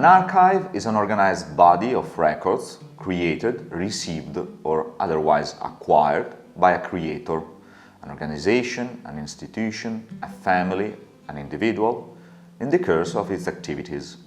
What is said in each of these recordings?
An archive is an organized body of records created, received, or otherwise acquired by a creator, an organization, an institution, a family, an individual, in the course of its activities.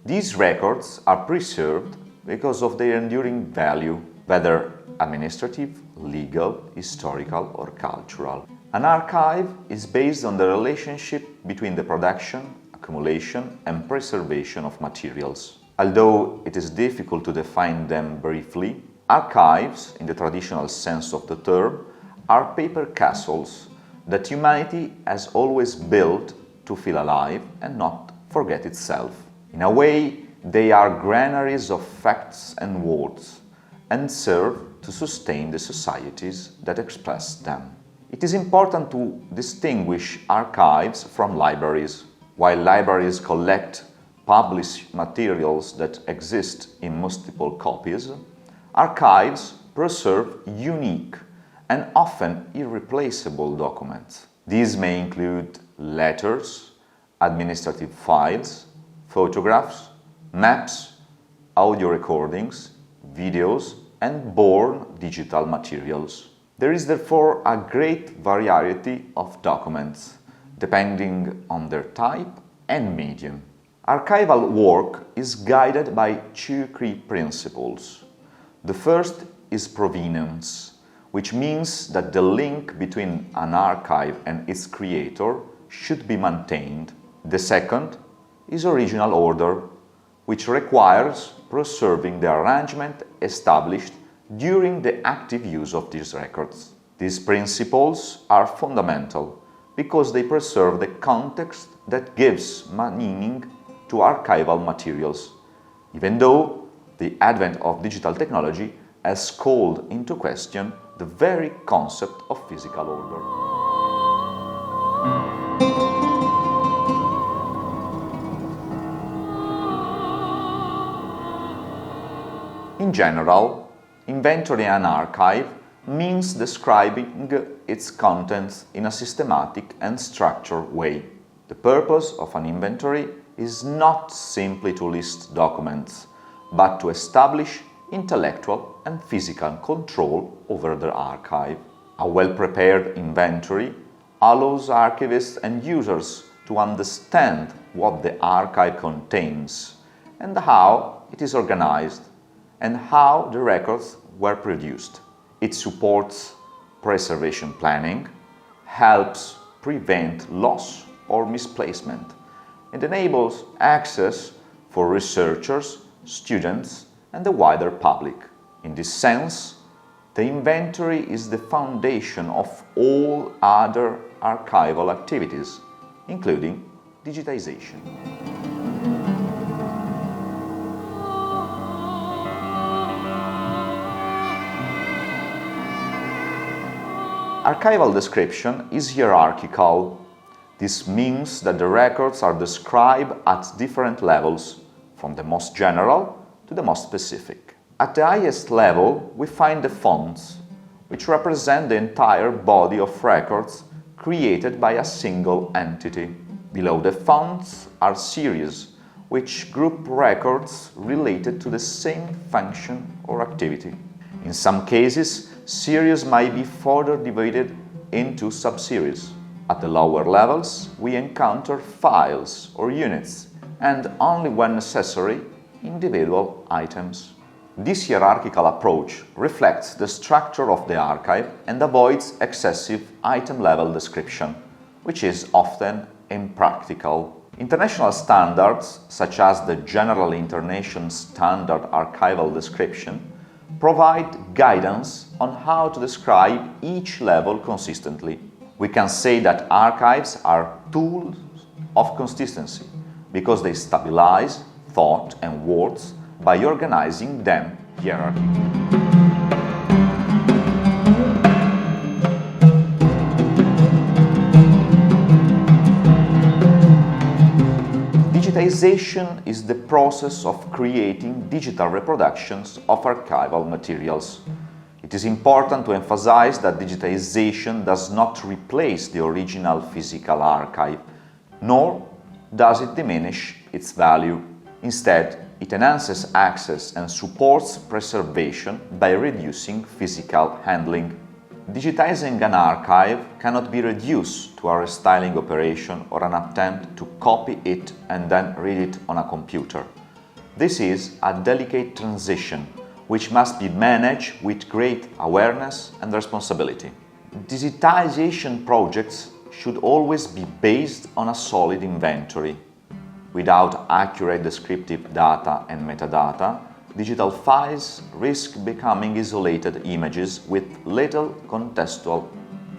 These records are preserved because of their enduring value, whether administrative, legal, historical, or cultural. An archive is based on the relationship between the production, accumulation, and preservation of materials. Although it is difficult to define them briefly, archives, in the traditional sense of the term, are paper castles that humanity has always built to feel alive and not forget itself. In a way, they are granaries of facts and words, and serve to sustain the societies that express them. It is important to distinguish archives from libraries. While libraries collect, publish materials that exist in multiple copies, archives preserve unique and often irreplaceable documents. These may include letters, administrative files, photographs, maps, audio recordings, videos, and born digital materials. There is therefore a great variety of documents, depending on their type and medium. Archival work is guided by two key principles. The first is provenance, which means that the link between an archive and its creator should be maintained. The second is original order, which requires preserving the arrangement established during the active use of these records. These principles are fundamental because they preserve the context that gives meaning to archival materials, even though the advent of digital technology has called into question the very concept of physical order. In general, inventory and archive means describing its contents in a systematic and structured way. The purpose of an inventory is not simply to list documents, but to establish intellectual and physical control over the archive. A well-prepared inventory allows archivists and users to understand what the archive contains and how it is organized and how the records were produced. It supports preservation planning, helps prevent loss or misplacement, and enables access for researchers, students, and the wider public. In this sense, the inventory is the foundation of all other archival activities, including digitization. Archival description is hierarchical. This means that the records are described at different levels, from the most general to the most specific. At the highest level, we find the fonts, which represent the entire body of records created by a single entity. Below the fonts are series, which group records related to the same function or activity. In some cases, series might be further divided into subseries. At the lower levels, we encounter files or units, and only when necessary, individual items. This hierarchical approach reflects the structure of the archive and avoids excessive item-level description, which is often impractical. International standards, such as the General International Standard Archival Description, provide guidance on how to describe each level consistently. We can say that archives are tools of consistency because they stabilize thought and words by organizing them hierarchically. Digitization is the process of creating digital reproductions of archival materials. It is important to emphasize that digitization does not replace the original physical archive, nor does it diminish its value. Instead, it enhances access and supports preservation by reducing physical handling. Digitizing an archive cannot be reduced to a restyling operation or an attempt to copy it and then read it on a computer. This is a delicate transition which must be managed with great awareness and responsibility. Digitization projects should always be based on a solid inventory. Without accurate descriptive data and metadata, digital files risk becoming isolated images with little contextual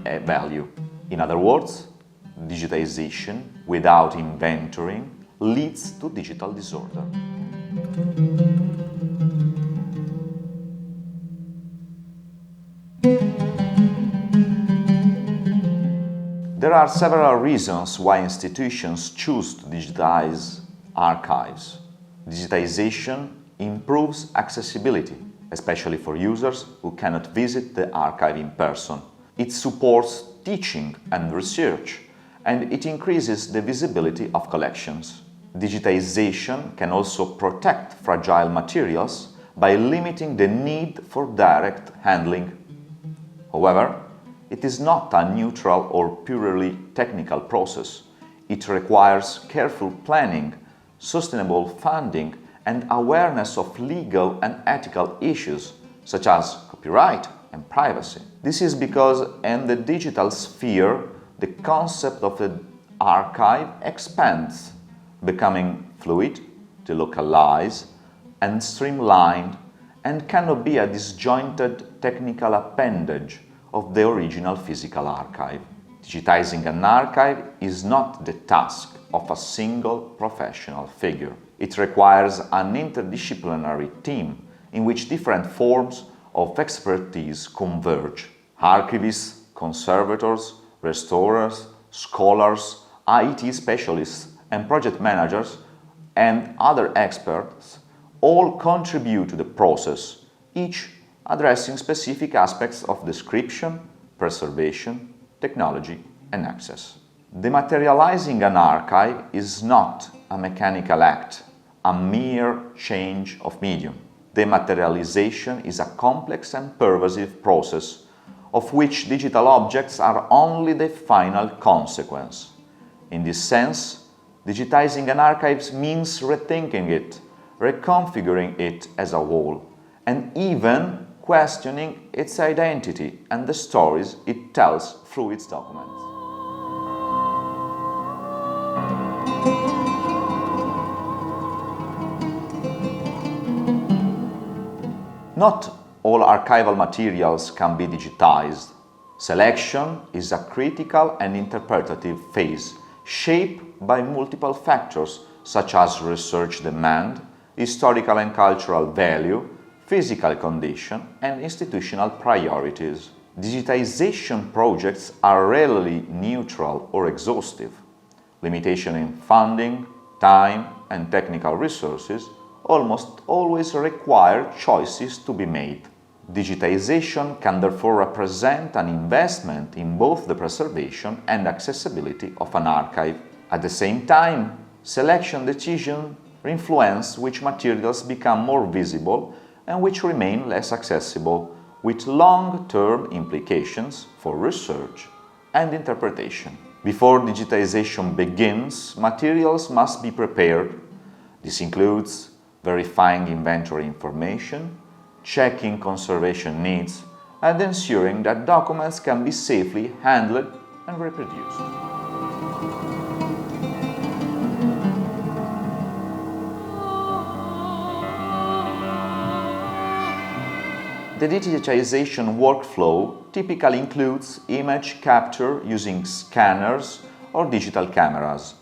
value. In other words, digitization without inventorying leads to digital disorder. There are several reasons why institutions choose to digitize archives. Digitization improves accessibility, especially for users who cannot visit the archive in person. It supports teaching and research, and it increases the visibility of collections. Digitization can also protect fragile materials by limiting the need for direct handling. However, it is not a neutral or purely technical process. It requires careful planning, sustainable funding, and awareness of legal and ethical issues such as copyright and privacy. This is because in the digital sphere, the concept of an archive expands, becoming fluid, delocalized, and streamlined, and cannot be a disjointed technical appendage of the original physical archive. Digitizing an archive is not the task of a single professional figure. It requires an interdisciplinary team in which different forms of expertise converge. Archivists, conservators, restorers, scholars, IT specialists, and project managers, and other experts all contribute to the process, each addressing specific aspects of description, preservation, technology, and access. Dematerializing an archive is not a mechanical act, a mere change of medium. Dematerialization is a complex and pervasive process, of which digital objects are only the final consequence. In this sense, digitizing an archive means rethinking it, reconfiguring it as a whole, and even questioning its identity and the stories it tells through its documents. Not all archival materials can be digitized. Selection is a critical and interpretative phase, shaped by multiple factors such as research demand, historical and cultural value, physical condition, and institutional priorities. Digitization projects are rarely neutral or exhaustive. Limitation in funding, time, and technical resources almost always require choices to be made. Digitization can therefore represent an investment in both the preservation and accessibility of an archive. At the same time, selection decisions influence which materials become more visible and which remain less accessible, with long-term implications for research and interpretation. Before digitization begins, materials must be prepared. This includes verifying inventory information, checking conservation needs, and ensuring that documents can be safely handled and reproduced. The digitization workflow typically includes image capture using scanners or digital cameras,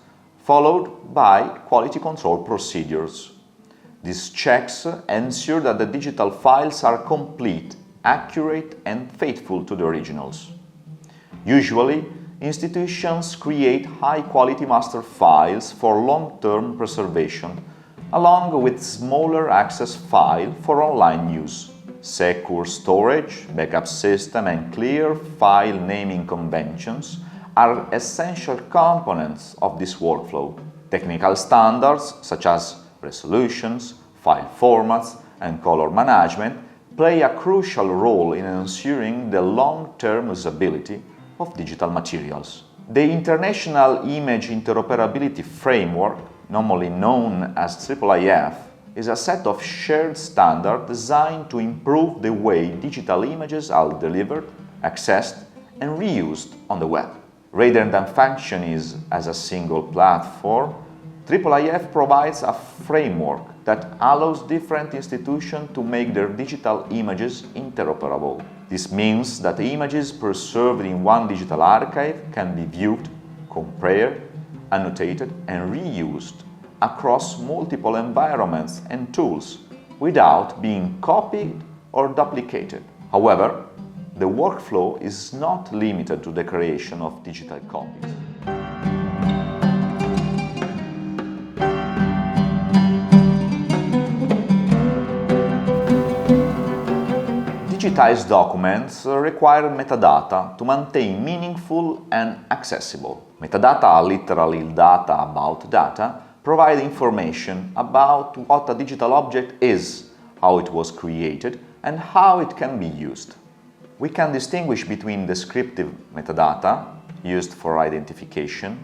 followed by quality control procedures. These checks ensure that the digital files are complete, accurate, and faithful to the originals. Usually, institutions create high-quality master files for long-term preservation, along with smaller access files for online use. Secure storage, backup system, and clear file naming conventions are essential components of this workflow. Technical standards, such as resolutions, file formats, and color management play a crucial role in ensuring the long-term usability of digital materials. The International Image Interoperability Framework, normally known as IIIF, is a set of shared standards designed to improve the way digital images are delivered, accessed, and reused on the web. Rather than functioning as a single platform, IIIF provides a framework that allows different institutions to make their digital images interoperable. This means that the images preserved in one digital archive can be viewed, compared, annotated, and reused across multiple environments and tools without being copied or duplicated. However, the workflow is not limited to the creation of digital copies. Digitized documents require metadata to maintain meaningful and accessible. Metadata, literally data about data, provide information about what a digital object is, how it was created, and how it can be used. We can distinguish between descriptive metadata, used for identification,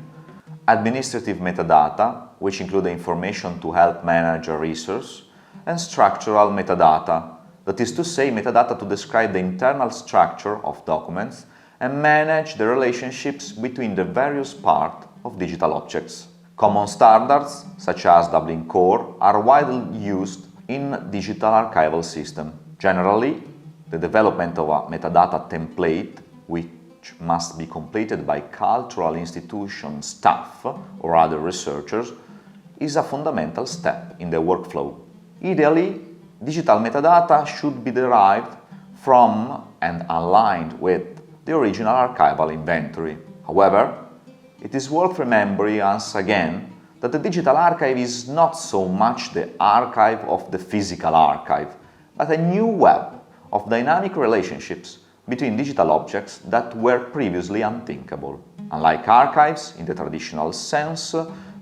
administrative metadata, which include the information to help manage a resource, and structural metadata, that is to say, metadata to describe the internal structure of documents and manage the relationships between the various parts of digital objects. Common standards, such as Dublin Core, are widely used in digital archival systems. Generally, the development of a metadata template, which must be completed by cultural institution staff or other researchers, is a fundamental step in the workflow. Ideally, digital metadata should be derived from and aligned with the original archival inventory. However, it is worth remembering once again that the digital archive is not so much the archive of the physical archive, but a new web of dynamic relationships between digital objects that were previously unthinkable. Unlike archives in the traditional sense,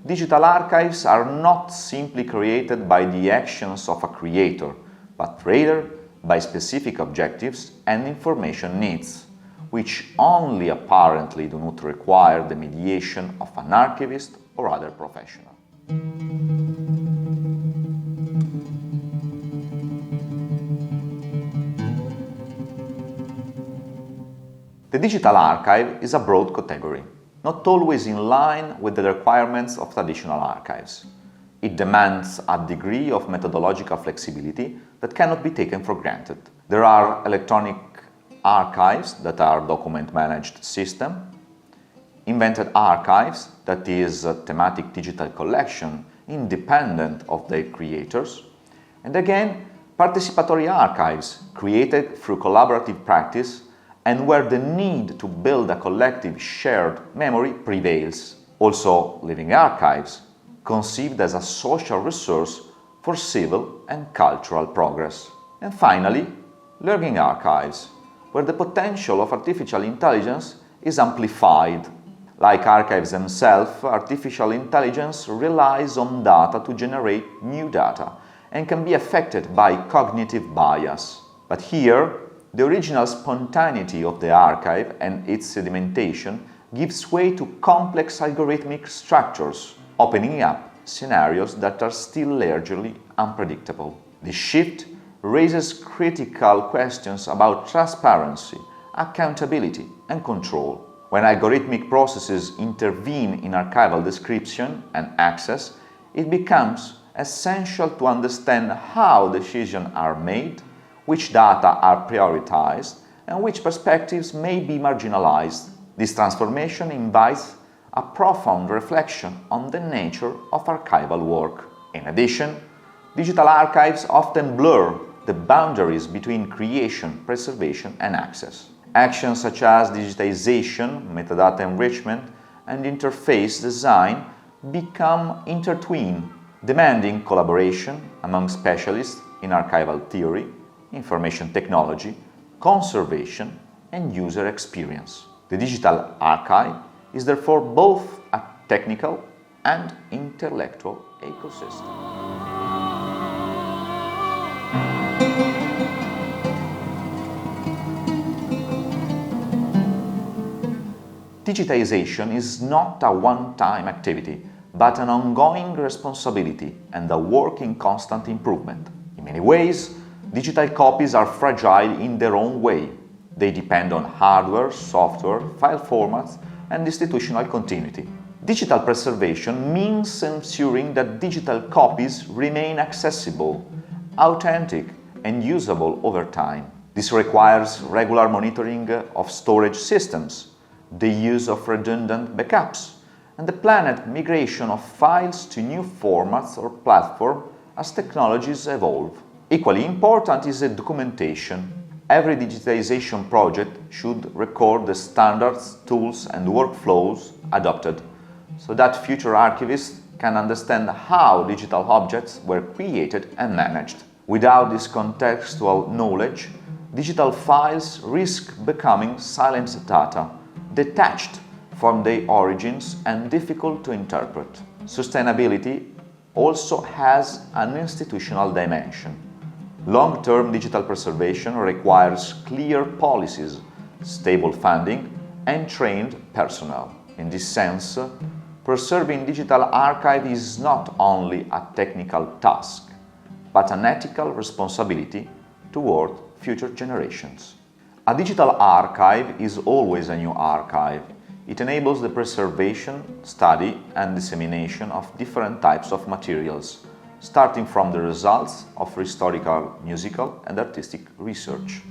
digital archives are not simply created by the actions of a creator, but rather by specific objectives and information needs, which only apparently do not require the mediation of an archivist or other professional. The digital archive is a broad category, not always in line with the requirements of traditional archives. It demands a degree of methodological flexibility that cannot be taken for granted. There are electronic archives that are document-managed systems, invented archives, that is a thematic digital collection independent of their creators, and again, participatory archives created through collaborative practice and where the need to build a collective shared memory prevails. Also, living archives, conceived as a social resource for civil and cultural progress. And finally, learning archives, where the potential of artificial intelligence is amplified. Like archives themselves, artificial intelligence relies on data to generate new data and can be affected by cognitive bias. But here, the original spontaneity of the archive and its sedimentation gives way to complex algorithmic structures, opening up scenarios that are still largely unpredictable. This shift raises critical questions about transparency, accountability, and control. When algorithmic processes intervene in archival description and access, it becomes essential to understand how decisions are made, which data are prioritized, and which perspectives may be marginalized. This transformation invites a profound reflection on the nature of archival work. In addition, digital archives often blur the boundaries between creation, preservation, and access. Actions such as digitization, metadata enrichment, and interface design become intertwined, demanding collaboration among specialists in archival theory, information technology, conservation, and user experience. The digital archive is therefore both a technical and intellectual ecosystem. Digitization is not a one-time activity, but an ongoing responsibility and a work in constant improvement. In many ways, digital copies are fragile in their own way. They depend on hardware, software, file formats, and institutional continuity. Digital preservation means ensuring that digital copies remain accessible, authentic, and usable over time. This requires regular monitoring of storage systems, the use of redundant backups, and the planned migration of files to new formats or platforms as technologies evolve. Equally important is the documentation. Every digitization project should record the standards, tools, and workflows adopted, so that future archivists can understand how digital objects were created and managed. Without this contextual knowledge, digital files risk becoming silent data, detached from their origins and difficult to interpret. Sustainability also has an institutional dimension. Long-term digital preservation requires clear policies, stable funding, and trained personnel. In this sense, preserving digital archive is not only a technical task, but an ethical responsibility toward future generations. A digital archive is always a new archive. It enables the preservation, study, and dissemination of different types of materials, starting from the results of historical, musical, and artistic research.